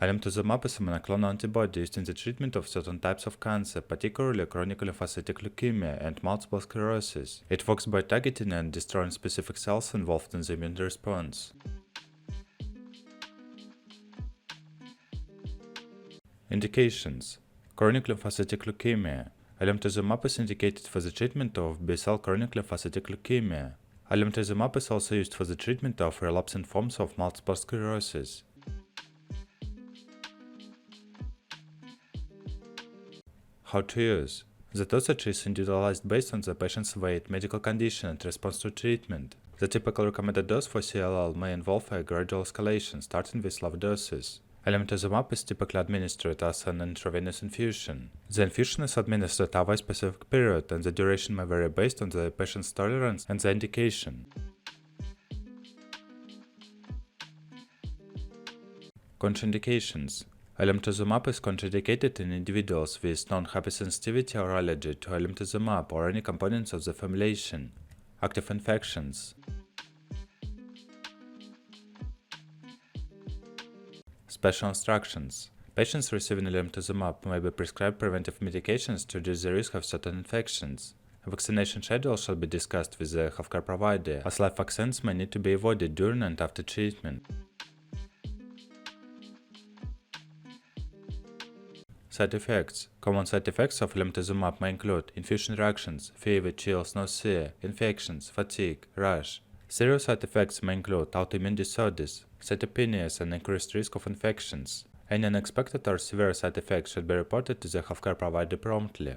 Alemtuzumab is a monoclonal antibody used in the treatment of certain types of cancer, particularly chronic lymphocytic leukemia and multiple sclerosis. It works by targeting and destroying specific cells involved in the immune response. Indications: chronic lymphocytic leukemia. Alemtuzumab is indicated for the treatment of B-cell chronic lymphocytic leukemia. Alemtuzumab is also used for the treatment of relapsing forms of multiple sclerosis. How to use. The dosage is individualized based on the patient's weight, medical condition, and response to treatment. The typical recommended dose for CLL may involve a gradual escalation, starting with low doses. Alemtuzumab is typically administered as an intravenous infusion. The infusion is administered over a specific period, and the duration may vary based on the patient's tolerance and the indication. Contraindications. Alemtuzumab is contraindicated in individuals with known hypersensitivity or allergy to alemtuzumab or any components of the formulation. Active infections. Special instructions. Patients receiving alemtuzumab may be prescribed preventive medications to reduce the risk of certain infections. A vaccination schedule shall be discussed with the healthcare provider, as live vaccines may need to be avoided during and after treatment. Side effects. Common side effects of alemtuzumab may include infusion reactions, fever, chills, nausea, infections, fatigue, rash. Serious side effects may include autoimmune disorders, cytopenias, and increased risk of infections. Any unexpected or severe side effects should be reported to the healthcare provider promptly.